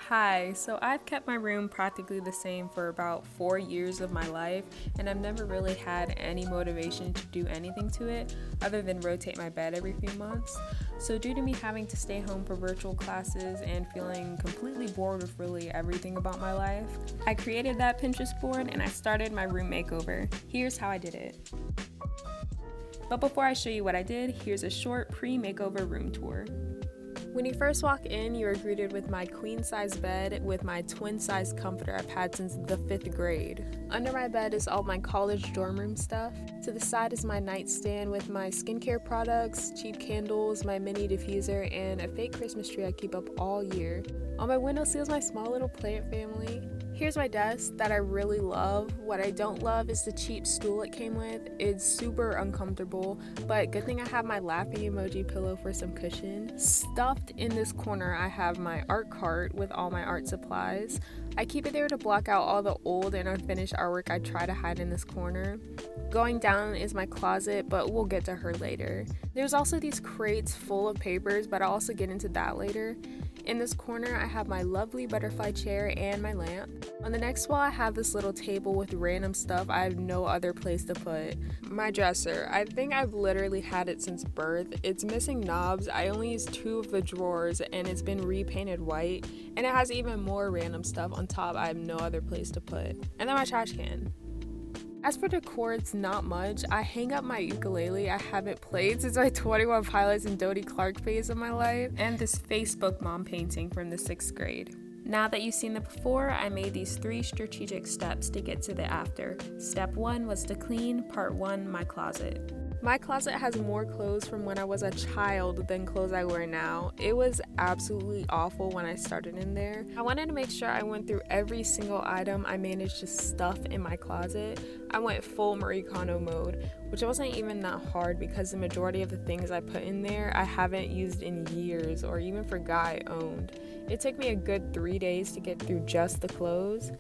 Hi, so I've kept my room practically the same for about 4 years of my life, and I've never really had any motivation to do anything to it other than rotate my bed every few months. So, due to me having to stay home for virtual classes and feeling completely bored with really everything about my life, I created that Pinterest board and I started my room makeover. Here's how I did it. But before I show you what I did, here's a short pre-makeover room tour. When you first walk in, you are greeted with my queen-size bed with my twin-size comforter I've had since the 5th grade. Under my bed is all my college dorm room stuff. To the side is my nightstand with my skincare products, cheap candles, my mini diffuser, and a fake Christmas tree I keep up all year. On my windowsill is my small little plant family. Here's my desk that I really love. What I don't love is the cheap stool it came with. It's super uncomfortable, but good thing I have my laughing emoji pillow for some cushion. Stuffed in this corner, I have my art cart with all my art supplies. I keep it there to block out all the old and unfinished artwork I try to hide in this corner. Going down is my closet, but we'll get to her later. There's also these crates full of papers, but I'll also get into that later. In this corner, I have my lovely butterfly chair and my lamp. On the next wall, I have this little table with random stuff I have no other place to put. My dresser. I think I've literally had it since birth. It's missing knobs. I only use 2 of the drawers and it's been repainted white. And it has even more random stuff on top I have no other place to put. And then my trash can. As for decor, it's not much. I hang up my ukulele. I haven't played since my 21 Pilots and Dodie Clark phase of my life. And this Facebook mom painting from the 6th grade. Now that you've seen the before, I made these 3 strategic steps to get to the after. Step 1 was to clean. Part 1, my closet. My closet has more clothes from when I was a child than clothes I wear now. It was absolutely awful when I started in there. I wanted to make sure I went through every single item I managed to stuff in my closet. I went full Marie Kondo mode, which wasn't even that hard because the majority of the things I put in there I haven't used in years or even forgot I owned. It took me a good 3 days to get through just the clothes.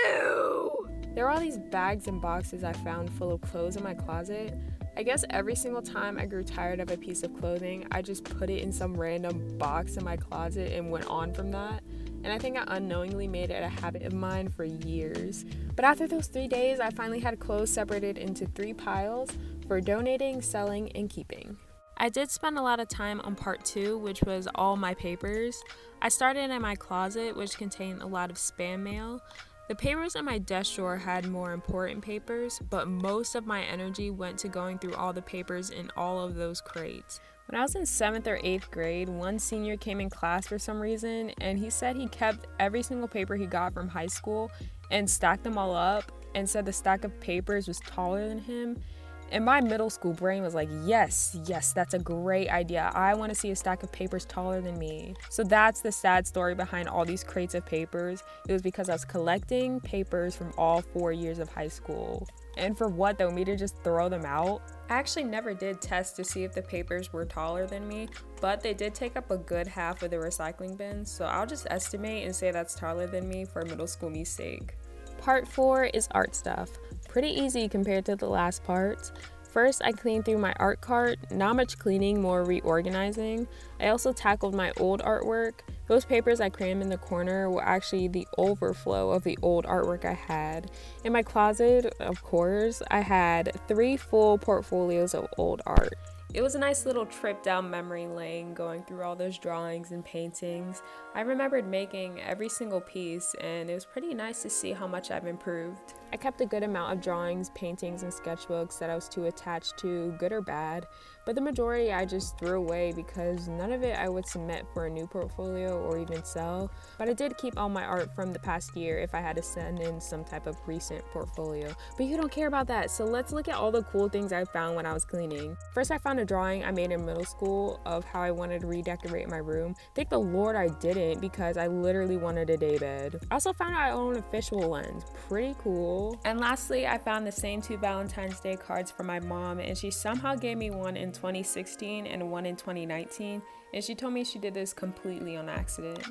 Ew! There are all these bags and boxes I found full of clothes in my closet. I guess every single time I grew tired of a piece of clothing, I just put it in some random box in my closet and went on from that. And I think I unknowingly made it a habit of mine for years. But after those 3 days, I finally had clothes separated into 3 piles for donating, selling, and keeping. I did spend a lot of time on part 2, which was all my papers. I started in my closet, which contained a lot of spam mail. The papers in my desk drawer had more important papers, but most of my energy went to going through all the papers in all of those crates. When I was in 7th or 8th grade, one senior came in class for some reason, and he said he kept every single paper he got from high school and stacked them all up, and said the stack of papers was taller than him. And my middle school brain was like, yes, that's a great idea. I want to see a stack of papers taller than me. So that's the sad story behind all these crates of papers. It was because I was collecting papers from all 4 years of high school. And for what though, me to just throw them out? I actually never did test to see if the papers were taller than me, but they did take up a good half of the recycling bin, so I'll just estimate and say that's taller than me for middle school me's sake. Part 4 is art stuff. Pretty easy compared to the last parts. First, I cleaned through my art cart. Not much cleaning, more reorganizing. I also tackled my old artwork. Those papers I crammed in the corner were actually the overflow of the old artwork I had. In my closet, of course, I had 3 full portfolios of old art. It was a nice little trip down memory lane going through all those drawings and paintings. I remembered making every single piece, and it was pretty nice to see how much I've improved. I kept a good amount of drawings, paintings, and sketchbooks that I was too attached to, good or bad, but the majority I just threw away because none of it I would submit for a new portfolio or even sell. But I did keep all my art from the past year if I had to send in some type of recent portfolio. But you don't care about that, so let's look at all the cool things I found when I was cleaning. First, I found a drawing I made in middle school of how I wanted to redecorate my room. Thank the Lord I didn't, because I literally wanted a daybed. I also found out I own a visual lens. Pretty cool. And lastly, I found the same 2 Valentine's Day cards from my mom, and she somehow gave me one in 2016 and one in 2019, and she told me she did this completely on accident.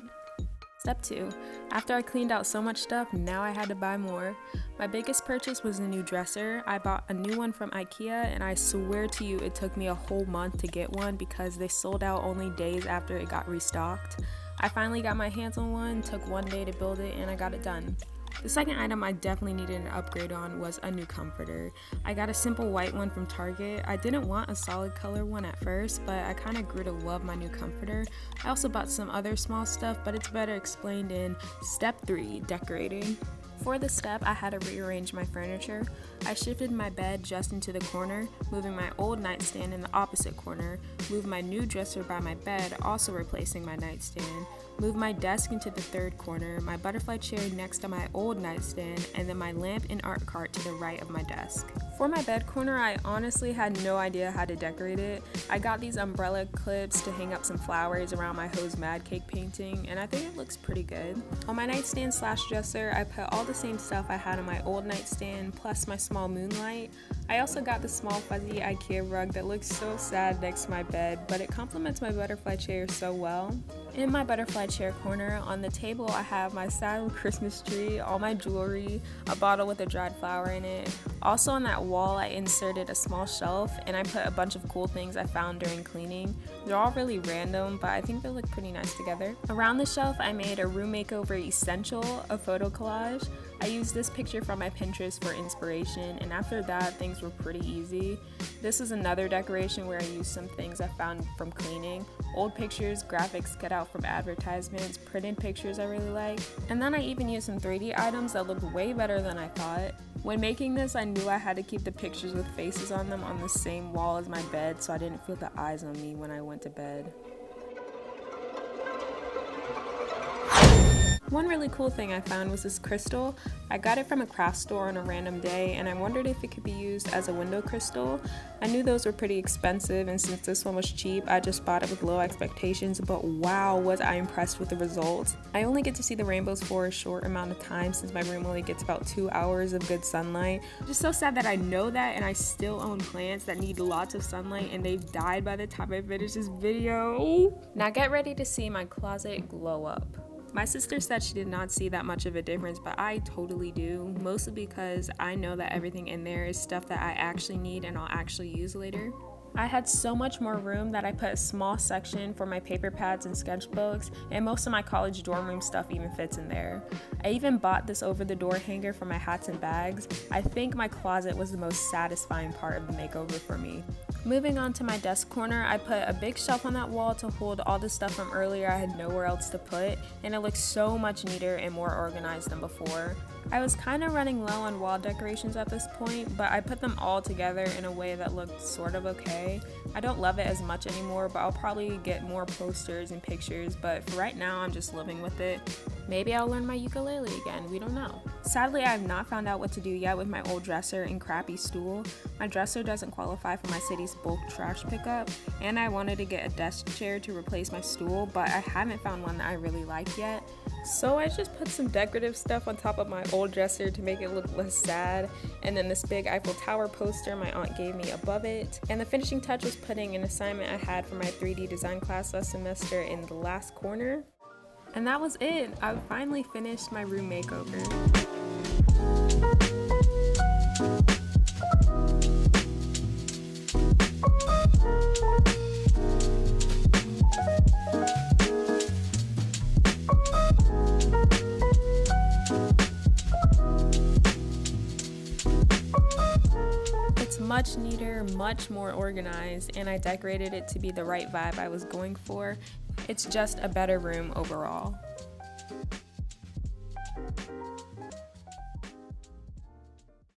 Step 2. After I cleaned out so much stuff, now I had to buy more. My biggest purchase was a new dresser. I bought a new one from IKEA, and I swear to you it took me a whole month to get one because they sold out only days after it got restocked. I finally got my hands on one, took one day to build it, and I got it done. The second item I definitely needed an upgrade on was a new comforter. I got a simple white one from Target. I didn't want a solid color one at first, but I kind of grew to love my new comforter. I also bought some other small stuff, but it's better explained in step 3, decorating. For this step, I had to rearrange my furniture. I shifted my bed just into the corner, moving my old nightstand in the opposite corner, moved my new dresser by my bed, also replacing my nightstand, moved my desk into the third corner, my butterfly chair next to my old nightstand, and then my lamp and art cart to the right of my desk. For my bed corner, I honestly had no idea how to decorate it. I got these umbrella clips to hang up some flowers around my Hose Mad Cake painting, and I think it looks pretty good. On my nightstand / dresser, I put all the same stuff I had on my old nightstand, plus my small moonlight. I also got the small fuzzy IKEA rug that looks so sad next to my bed, but it complements my butterfly chair so well. In my butterfly chair corner, on the table I have my sad Christmas tree, all my jewelry, a bottle with a dried flower in it. Also on that wall I inserted a small shelf and I put a bunch of cool things I found during cleaning. They're all really random, but I think they look pretty nice together. Around the shelf I made a room makeover essential, a photo collage. I used this picture from my Pinterest for inspiration, and after that things were pretty easy. This is another decoration where I used some things I found from cleaning, old pictures, graphics cut out from advertisements, printed pictures I really like, and then I even used some 3D items that looked way better than I thought. When making this, I knew I had to keep the pictures with faces on them on the same wall as my bed so I didn't feel the eyes on me when I went to bed. One really cool thing I found was this crystal. I got it from a craft store on a random day and I wondered if it could be used as a window crystal. I knew those were pretty expensive, and since this one was cheap, I just bought it with low expectations, but wow, was I impressed with the results. I only get to see the rainbows for a short amount of time since my room only gets about 2 hours of good sunlight. I'm just so sad that I know that and I still own plants that need lots of sunlight and they've died by the time I finish this video. Now get ready to see my closet glow up. My sister said she did not see that much of a difference, but I totally do, mostly because I know that everything in there is stuff that I actually need and I'll actually use later. I had so much more room that I put a small section for my paper pads and sketchbooks, and most of my college dorm room stuff even fits in there. I even bought this over the door hanger for my hats and bags. I think my closet was the most satisfying part of the makeover for me. Moving on to my desk corner, I put a big shelf on that wall to hold all the stuff from earlier I had nowhere else to put, and it looks so much neater and more organized than before. I was kind of running low on wall decorations at this point, but I put them all together in a way that looked sort of okay. I don't love it as much anymore, but I'll probably get more posters and pictures, but for right now I'm just living with it. Maybe I'll learn my ukulele again, we don't know. Sadly, I have not found out what to do yet with my old dresser and crappy stool. My dresser doesn't qualify for my city's bulk trash pickup, and I wanted to get a desk chair to replace my stool, but I haven't found one that I really like yet. So I just put some decorative stuff on top of my old dresser to make it look less sad, and then this big Eiffel Tower poster my aunt gave me above it, and the finishing touch was putting an assignment I had for my 3D design class last semester in the last corner. And that was it. I finally finished my room makeover. It's much neater, much more organized, and I decorated it to be the right vibe I was going for. It's just a better room overall.